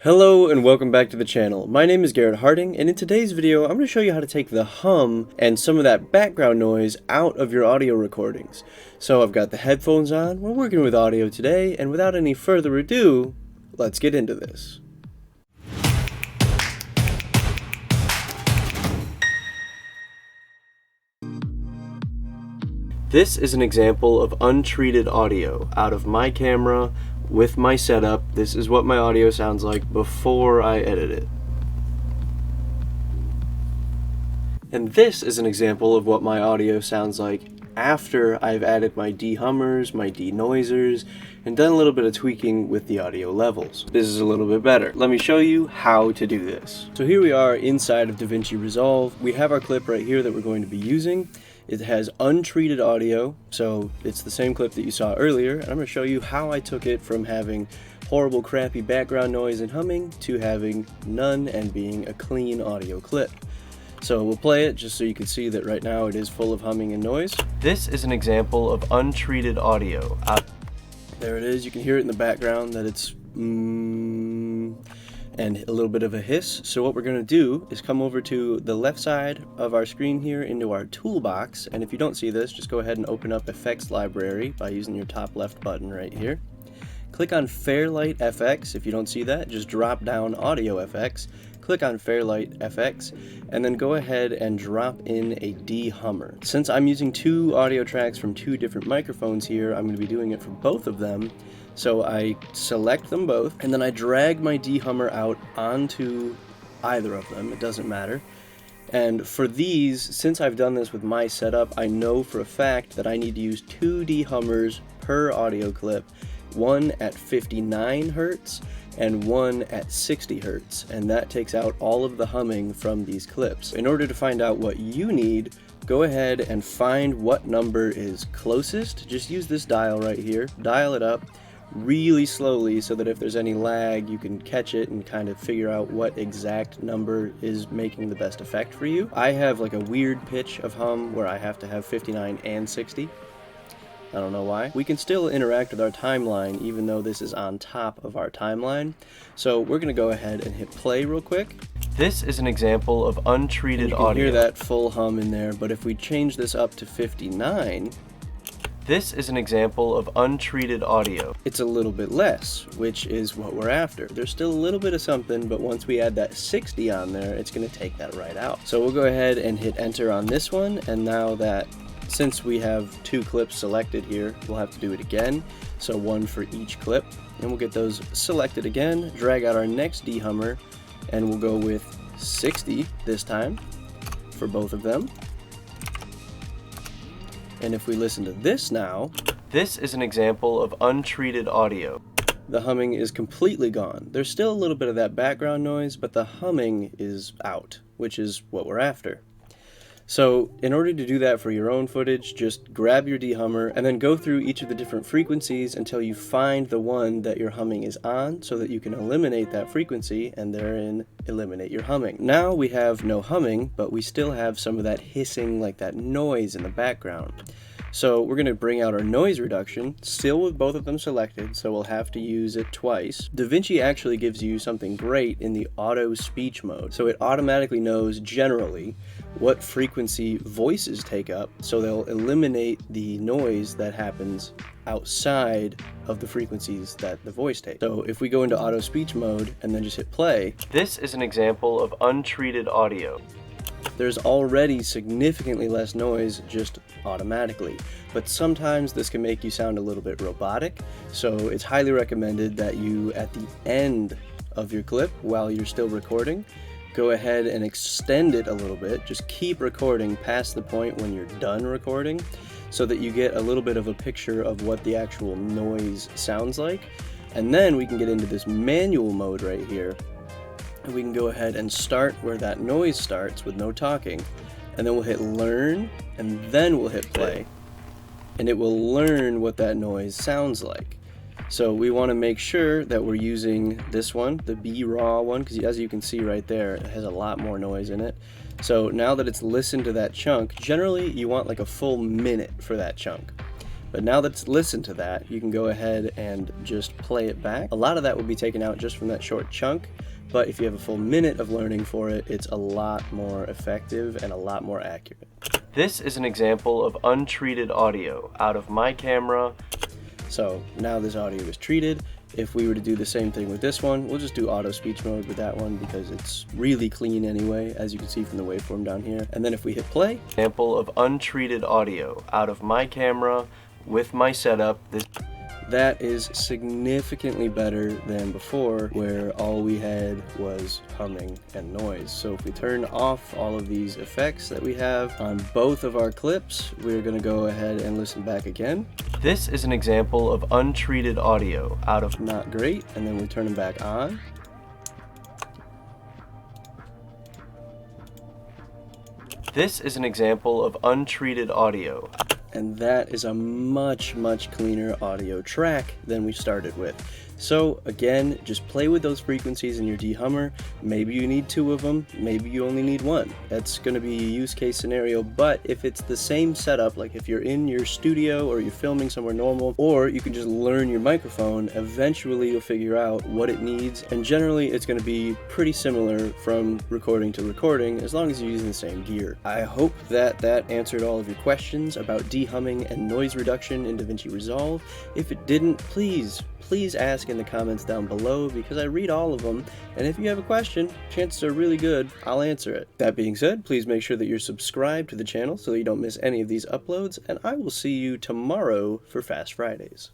Hello and welcome back to the channel. My name is Garrett Harding, and in today's video I'm going to show you how to take the hum and some of that background noise out of your audio recordings. So I've got the headphones on, we're working with audio today, and without any further ado, let's get into this. This is an example of untreated audio out of my camera with my setup. This is what my audio sounds like before I edit it. And this is an example of what my audio sounds like after I've added my dehummers, my denoisers, and done a little bit of tweaking with the audio levels. This is a little bit better. Let me show you how to do this. So here we are inside of Davinci Resolve. We have our clip right here that we're going to be using. It has untreated audio, so it's the same clip that you saw earlier, and I'm going to show you how I took it from having horrible, crappy background noise and humming to having none and being a clean audio clip. So we'll play it just so you can see that right now it is full of humming and noise. This is an example of untreated audio. There it is. You can hear it in the background that it's and a little bit of a hiss. So what we're going to do is come over to the left side of our screen here into our toolbox, and if you don't see this, just go ahead and open up Effects Library by using your top left button right here. Click on Fairlight FX. If you don't see that, just drop down Audio FX, click on Fairlight FX, and then go ahead and drop in a dehummer. Since I'm using two audio tracks from two different microphones here, I'm going to be doing it for both of them. So I select them both, and then I drag my dehummer out onto either of them, it doesn't matter. And for these, since I've done this with my setup, I know for a fact that I need to use two dehummers per audio clip, one at 59 Hertz and one at 60 Hertz, and that takes out all of the humming from these clips. In order to find out what you need, go ahead and find what number is closest. Just use this dial right here, dial it up really slowly so that if there's any lag you can catch it and kind of figure out what exact number is making the best effect for you. I have like a weird pitch of hum where I have to have 59 and 60. I don't know why. We can still interact with our timeline even though this is on top of our timeline. So we're going to go ahead and hit play real quick. This is an example of untreated audio. You can hear that full hum in there, but if we change this up to 59, this is an example of untreated audio. It's a little bit less, which is what we're after. There's still a little bit of something, but once we add that 60 on there, it's going to take that right out. So we'll go ahead and hit enter on this one, and now that since we have two clips selected here, we'll have to do it again. So one for each clip, and we'll get those selected again, drag out our next dehummer, and we'll go with 60 this time for both of them. And if we listen to this now, this is an example of untreated audio. The humming is completely gone. There's still a little bit of that background noise, but the humming is out, which is what we're after. So in order to do that for your own footage, just grab your dehummer and then go through each of the different frequencies until you find the one that your humming is on so that you can eliminate that frequency and therein eliminate your humming. Now we have no humming, but we still have some of that hissing, like that noise in the background. So we're going to bring out our noise reduction, still with both of them selected, so we'll have to use it twice. Davinci actually gives you something great in the auto speech mode, so it automatically knows generally what frequency voices take up, so they'll eliminate the noise that happens outside of the frequencies that the voice takes. So if we go into auto speech mode and then just hit play, this is an example of untreated audio. There's already significantly less noise just automatically, but sometimes this can make you sound a little bit robotic, so it's highly recommended that you, at the end of your clip, while you're still recording, go ahead and extend it a little bit. Just keep recording past the point when you're done recording so that you get a little bit of a picture of what the actual noise sounds like. And then we can get into this manual mode right here, and we can go ahead and start where that noise starts with no talking, and then we'll hit learn, and then we'll hit play, and it will learn what that noise sounds like. So we want to make sure that we're using this one, the B raw one, because as you can see right there, it has a lot more noise in it. So now that it's listened to that chunk, generally you want like a full minute for that chunk. But now that it's listened to that, you can go ahead and just play it back. A lot of that will be taken out just from that short chunk, but if you have a full minute of learning for it, it's a lot more effective and a lot more accurate. This is an example of untreated audio out of my camera. So now this audio is treated. If we were to do the same thing with this one, we'll just do auto speech mode with that one because it's really clean anyway, as you can see from the waveform down here. And then if we hit play, example of untreated audio out of my camera with my setup. That is significantly better than before, where all we had was humming and noise. So if we turn off all of these effects that we have on both of our clips, we're going to go ahead and listen back again. This is an example of untreated audio out of not great, and then we turn them back on. This is an example of untreated audio. And that is a much cleaner audio track than we started with. So again, just play with those frequencies in your de-hummer. Maybe you need 2 of them, maybe you only need 1. That's going to be a use case scenario, but if it's the same setup, like if you're in your studio or you're filming somewhere normal, or you can just learn your microphone, eventually you'll figure out what it needs, and generally it's going to be pretty similar from recording to recording as long as you're using the same gear. I hope that answered all of your questions about de-humming and noise reduction in Davinci Resolve. If it didn't, please ask in the comments down below because I read all of them, and if you have a question, chances are really good I'll answer it. That being said, please make sure that you're subscribed to the channel so you don't miss any of these uploads, and I will see you tomorrow for Fast Fridays.